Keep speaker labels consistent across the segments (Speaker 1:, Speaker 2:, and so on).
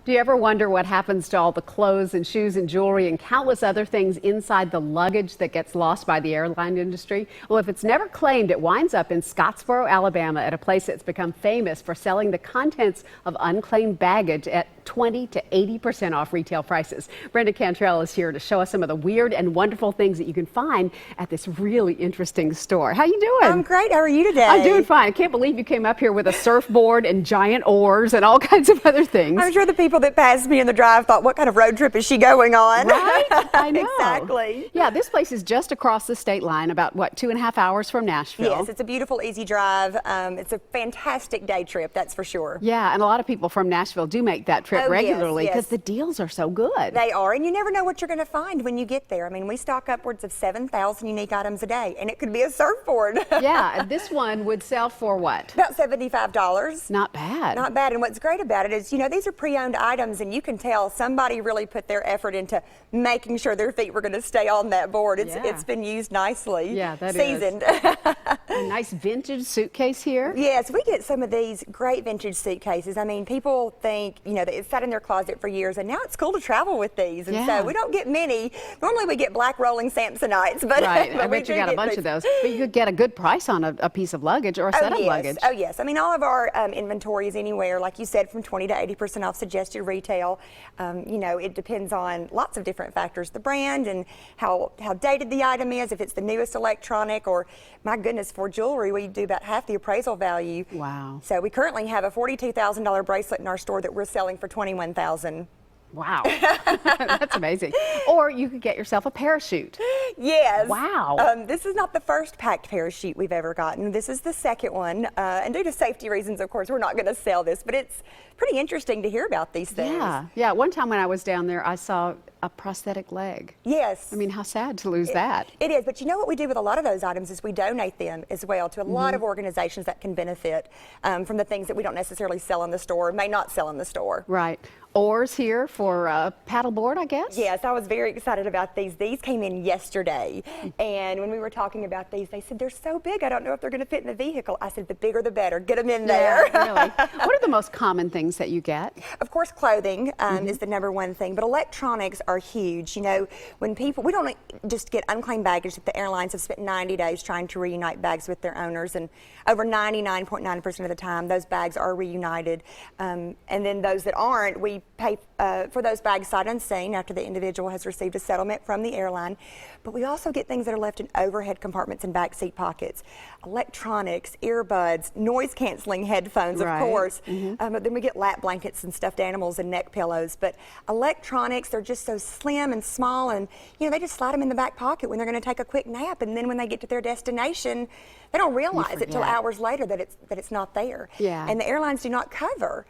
Speaker 1: Do you ever wonder what happens to all the clothes and shoes and jewelry and countless other things inside the luggage that gets lost by the airline industry? Well, if it's never claimed, it winds up in Scottsboro, Alabama, at a place that's become famous for selling the contents of unclaimed baggage at 20 to 80% off retail prices. Brenda Cantrell is here to show us some of the weird and wonderful things that you can find at this really interesting store. How you doing?
Speaker 2: I'm great. How are you today?
Speaker 1: I'm doing fine. I can't believe you came up here with a surfboard and giant oars and all kinds of other things.
Speaker 2: I'm sure the people that passed me in the drive thought, what kind of road trip is she going on?
Speaker 1: Right? I know.
Speaker 2: Exactly.
Speaker 1: Yeah, this place is just across the state line, about, what, 2.5 hours from Nashville?
Speaker 2: Yes, it's a beautiful, easy drive. It's a fantastic day trip, that's for sure.
Speaker 1: Yeah, and a lot of people from Nashville do make that trip regularly because the deals are so good.
Speaker 2: They are, and you never know what you're going to find when you get there. I mean, we stock upwards of 7,000 unique items a day, and it could be a surfboard.
Speaker 1: Yeah, this one would sell for what?
Speaker 2: About $75.
Speaker 1: Not bad.
Speaker 2: Not bad, and what's great about it is, you know, these are pre-owned items, and you can tell somebody really put their effort into making sure their feet were going to stay on that board. It's been used nicely.
Speaker 1: Yeah, that
Speaker 2: seasoned.
Speaker 1: A nice vintage suitcase here.
Speaker 2: Yes, we get some of these great vintage suitcases. I mean, people think, you know, that it's sat in their closet for years, and now it's cool to travel with these. And so we don't get many. Normally we get black rolling Samsonites, but
Speaker 1: right.
Speaker 2: but
Speaker 1: I bet you got a bunch of those. But you could get a good price on a piece of luggage or a set of luggage.
Speaker 2: Oh yes. I mean, all of our inventory is anywhere, like you said, from 20 to 80% off suggested retail. You know, it depends on lots of different factors, the brand and how dated the item is, if it's the newest electronic, or my goodness, for jewelry, we do about half the appraisal value.
Speaker 1: Wow.
Speaker 2: So we currently have a $42,000 bracelet in our store that we're selling for $21,000.
Speaker 1: Wow, that's amazing. Or you could get yourself a parachute.
Speaker 2: Yes.
Speaker 1: Wow.
Speaker 2: This is not the first packed parachute we've ever gotten. This is the second one. And due to safety reasons, of course, we're not going to sell this, but it's pretty interesting to hear about these things.
Speaker 1: Yeah. One time when I was down there, I saw a prosthetic leg.
Speaker 2: Yes.
Speaker 1: I mean, how sad to lose that.
Speaker 2: It is, but you know what we do with a lot of those items is we donate them as well to a lot of organizations that can benefit from the things that we don't necessarily sell in the store, may not sell in the store.
Speaker 1: Right. Oars here for paddleboard, I guess?
Speaker 2: Yes, I was very excited about these. These came in yesterday, and when we were talking about these, they said, they're so big, I don't know if they're going to fit in the vehicle. I said, the bigger the better. Get them in there.
Speaker 1: Really. What are the most common things that you get?
Speaker 2: Of course, clothing is the #1 thing, but electronics are huge. You know, when people, we don't just get unclaimed baggage, that the airlines have spent 90 days trying to reunite bags with their owners, and over 99.9% of the time, those bags are reunited. And then those that aren't, we pay for those bags sight unseen after the individual has received a settlement from the airline. But we also get things that are left in overhead compartments and back seat pockets. Electronics, earbuds, noise-canceling headphones, of course. But then we get lap blankets and stuffed animals and neck pillows. But electronics, they're just so slim and small, and you know, they just slide them in the back pocket when they're going to take a quick nap. And then when they get to their destination, they don't realize it till hours later that it's not there.
Speaker 1: Yeah.
Speaker 2: And the airlines do not cover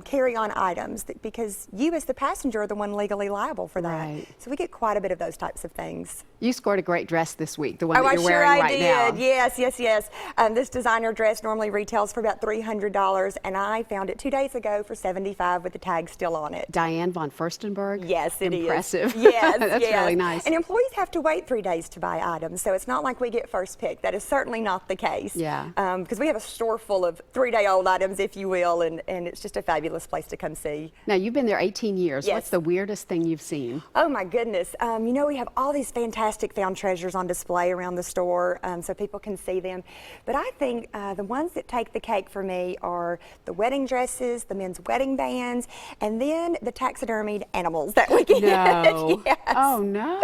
Speaker 2: carry-on items because you as the passenger are the one legally liable for that.
Speaker 1: Right.
Speaker 2: So we get quite a bit of those types of things.
Speaker 1: You scored a great dress this week, the one that you're wearing right now.
Speaker 2: I did. Yes. This designer dress normally retails for about $300, and I found it 2 days ago for $75 with the tag still on it.
Speaker 1: Diane von Furstenberg?
Speaker 2: Yes, it is.
Speaker 1: Impressive.
Speaker 2: Yes,
Speaker 1: That's really nice.
Speaker 2: And employees have to wait 3 days to buy items, so it's not like we get first pick. That is certainly not the case.
Speaker 1: Yeah.
Speaker 2: Because we have a store full of 3-day-old items, if you will, and it's just a fabulous place to come see.
Speaker 1: Now, you've been there 18 years.
Speaker 2: Yes.
Speaker 1: What's the weirdest thing you've seen?
Speaker 2: Oh my goodness. You know, we have all these fantastic found treasures on display around the store so people can see them. But I think the ones that take the cake for me are the wedding dresses, the men's wedding bands, and then the taxidermied animals that we get.
Speaker 1: No.
Speaker 2: Yes.
Speaker 1: Oh, no.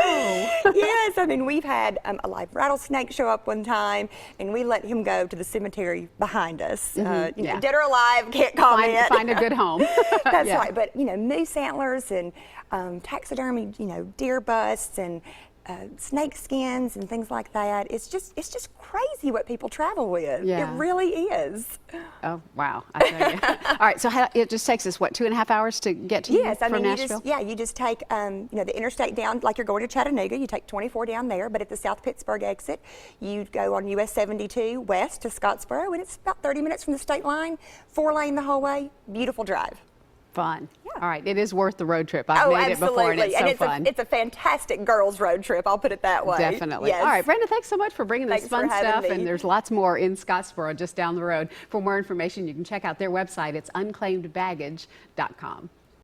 Speaker 2: Yes. I mean, we've had a live rattlesnake show up one time, and we let him go to the cemetery behind us. You know, dead or alive, can't comment.
Speaker 1: Find a good home.
Speaker 2: That's right. But, you know, moose antlers and taxidermy, you know, deer busts and snake skins and things like that. It's just crazy what people travel with.
Speaker 1: Yeah.
Speaker 2: It really is.
Speaker 1: Oh, wow. I tell you. All right, so it just takes us, what, 2.5 hours to get to you from Nashville?
Speaker 2: You just take, you know, the interstate down, like you're going to Chattanooga, you take 24 down there, but at the South Pittsburgh exit, you go on US 72 west to Scottsboro, and it's about 30 minutes from the state line, 4-lane the whole way, beautiful drive.
Speaker 1: Fun. Yeah. All right, it is worth the road trip. I've made it before, and it's so fun.
Speaker 2: It's a fantastic girls' road trip, I'll put it that way.
Speaker 1: Definitely.
Speaker 2: Yes.
Speaker 1: All right, Brenda, thanks so much for bringing this fun stuff,
Speaker 2: me.
Speaker 1: and there's lots more in Scottsboro just down the road. For more information, you can check out their website. It's unclaimedbaggage.com.